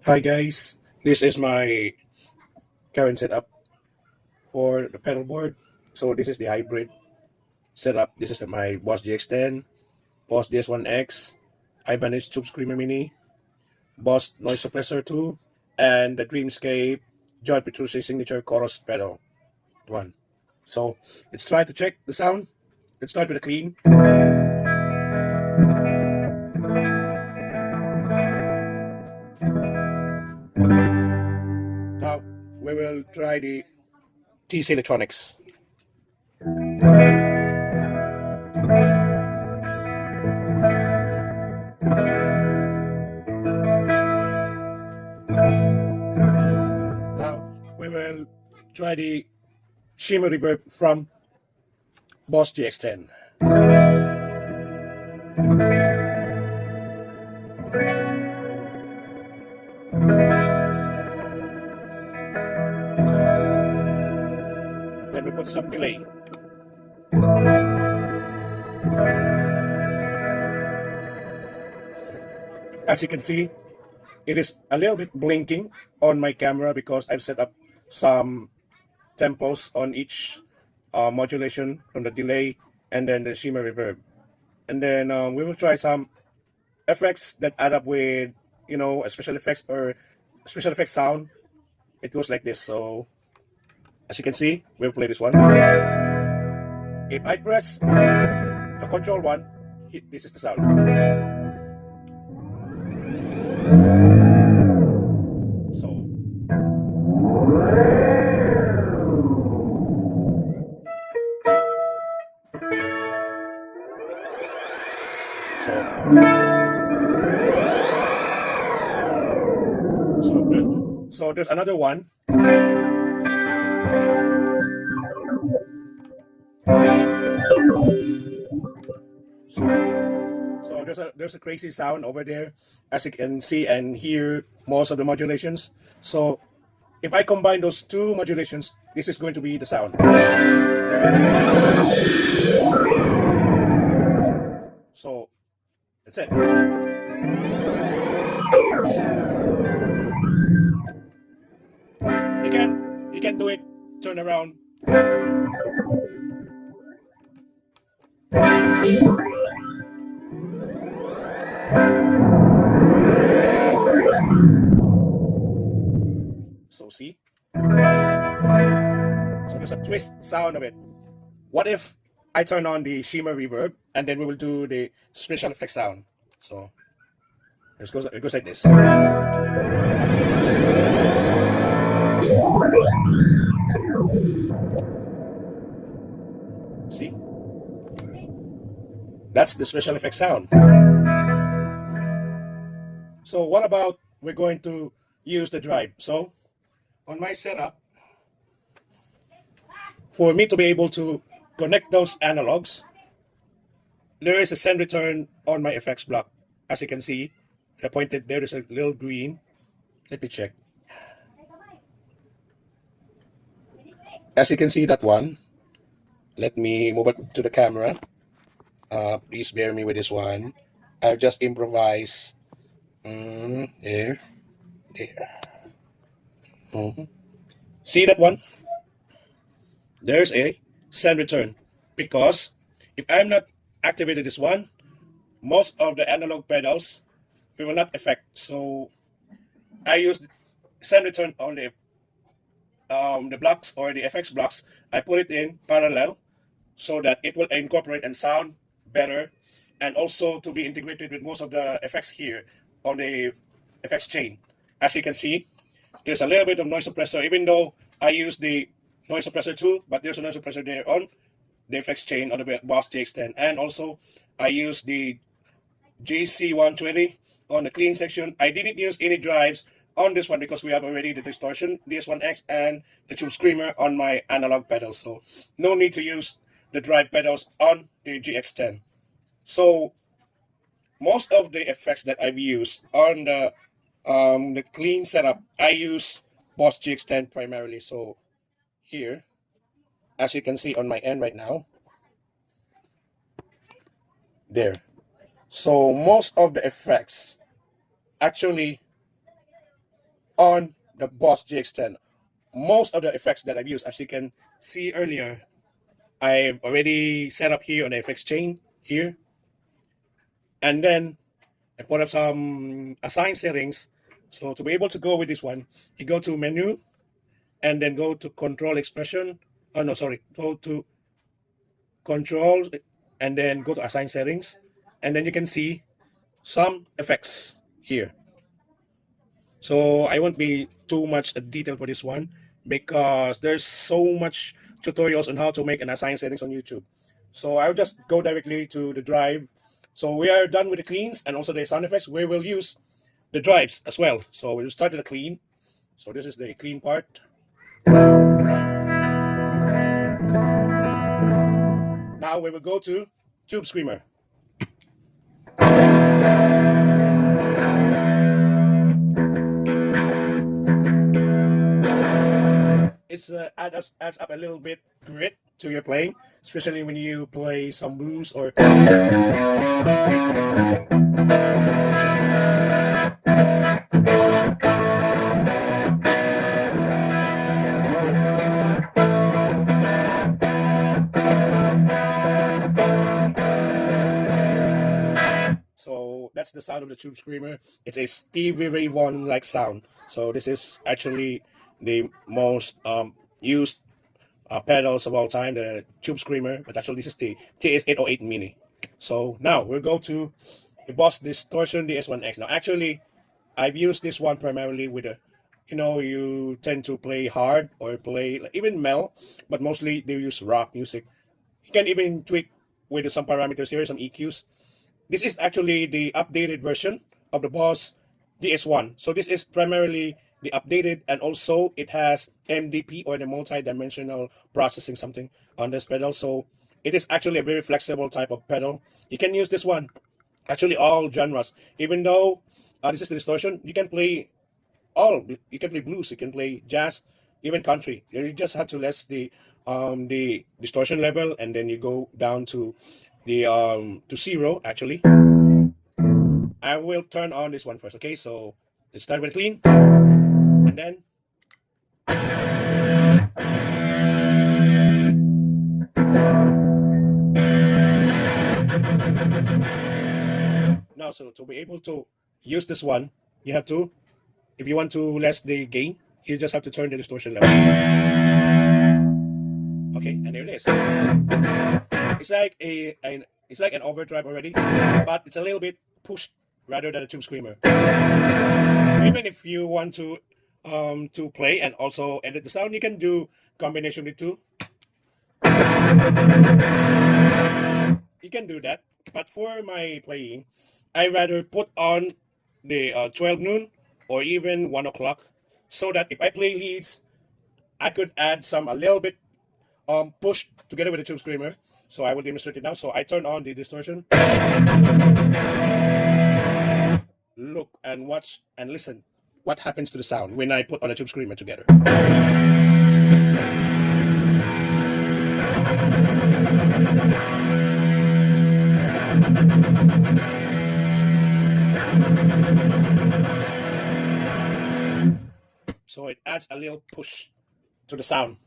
Hi guys, this is my current setup for the pedal board. So this is the hybrid setup. This is my Boss GX10, Boss DS1X, Ibanez Tube Screamer Mini, Boss Noise Suppressor 2, and the Dreamscape Joint Petrucci Signature Chorus pedal 1. So let's try to check the sound. Let's start with a clean. Now we will try the TC Electronics. Now we will try the Shimmer Reverb from Boss GX10. Then we put some delay. As you can see, it is a little bit blinking on my camera because I've set up some tempos on each modulation from the delay and then the shimmer reverb. And then we will try some effects that add up with, a special effects or special effects sound. It goes like this. So as you can see, we'll play this one. If I press the control one, this is the sound. So so there's another one. So there's a crazy sound over there, as you can see and hear most of the modulations. So if I combine those two modulations, this is going to be the sound. So that's it. You can do it. Turn around. So see? So there's a twist sound of it. What if I turn on the shimmer reverb and then we will do the special effects sound? So it goes like this. See? That's the special effects sound. So what about we're going to use the drive? So on my setup, for me to be able to connect those analogs, there is a send return on my effects block. As you can see, I pointed there is a little green. Let me check. As you can see that one, let me move it to the camera. Please bear me with this one. I've just improvised. There. See that one? There's a send return. Because if I'm not activated this one, most of the analog pedals we will not affect. So I use send return on the blocks or the FX blocks. I put it in parallel so that it will incorporate and sound better, and also to be integrated with most of the effects here on the effects chain. As you can see, there's a little bit of noise suppressor, even though I use the noise suppressor too, but there's a noise suppressor there on the effects chain on the Boss GX10. And also I use the GC120 on the clean section. I didn't use any drives on this one because we have already the distortion, DS1X, and the Tube Screamer on my analog pedals. So no need to use the drive pedals on the GX10. So most of the effects that I've used on the clean setup, I use Boss GX10 primarily. So here, as you can see on my end right now, there. So most of the effects actually on the Boss GX10. Most of the effects that I've used, as you can see earlier, I've already set up here on the effects chain here. And then I put up some assigned settings. So to be able to go with this one, you go to menu and then go to control expression. Oh no, sorry. Go to control and then go to assign settings. And then you can see some effects here. So I won't be too much detail for this one because there's so much tutorials on how to make an assign settings on YouTube. So I'll just go directly to the drive. So we are done with the cleans and also the sound effects. We will use the drives as well. So we'll start with the clean. So this is the clean part. Now we will go to Tube Screamer. It's adds up a little bit grit to your playing, especially when you play some blues or so that's the sound of the Tube Screamer. It's a Stevie Ray Vaughan like sound. So this is actually the most used pedals of all time, the Tube Screamer, but actually this is the TS808 Mini. So now we'll go to the Boss Distortion DS1X. Now actually, I've used this one primarily with a, you tend to play hard or play even metal, but mostly they use rock music. You can even tweak with some parameters here, some EQs. This is actually the updated version of the Boss DS1. So this is primarily the updated, and also it has MDP or the multi-dimensional processing something on this pedal. So it is actually a very flexible type of pedal. You can use this one actually all genres. Even though this is the distortion, you can play all. You can play blues, you can play jazz, even country. You just have to less the distortion level, and then you go down to the to zero actually. I will turn on this one first. Okay, so let's start with clean, and then now, so to be able to use this one, you have to, if you want to less the gain, you just have to turn the distortion level. Okay, and there it is. It's like it's like an overdrive already, but it's a little bit pushed rather than a Tube Screamer. Even if you want to play and also edit the sound, you can do combination with two. You can do that, but for my playing, I rather put on the 12 noon or even 1 o'clock, so that if I play leads, I could add some a little bit push together with the Tube Screamer. So I will demonstrate it now. So I turn on the distortion. Look and watch and listen what happens to the sound when I put on a Tube Screamer together. So it adds a little push to the sound.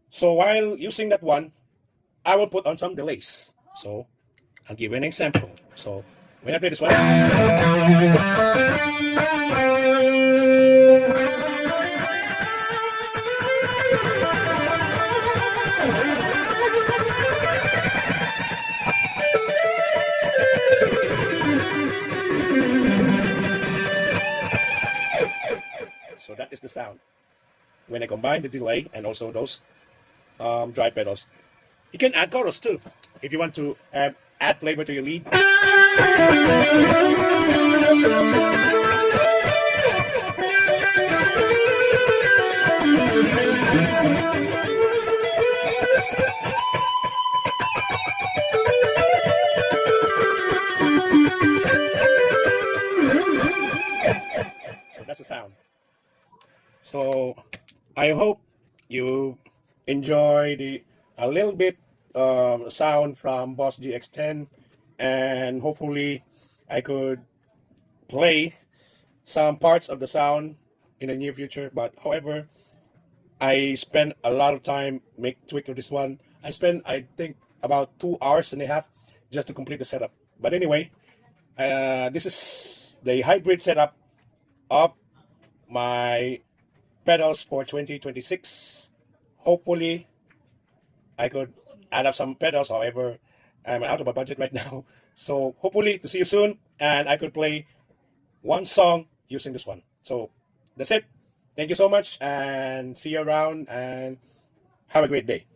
So while using that one, I will put on some delays. So I'll give you an example. So when I play this one, so that is the sound when I combine the delay and also those drive pedals. You can add chorus too if you want to add flavor to your lead. So that's the sound. So I hope you enjoy the a little bit sound from Boss GX10, and hopefully I could play some parts of the sound in the near future. But however, I spent a lot of time make tweak of this one. I spent, I think, about 2 hours and a half just to complete the setup. But anyway, this is the hybrid setup of my pedals for 2026. Hopefully, I could add up some pedals. However, I'm out of my budget right now. So hopefully to see you soon, and I could play one song using this one. So that's it. Thank you so much, and see you around, and have a great day.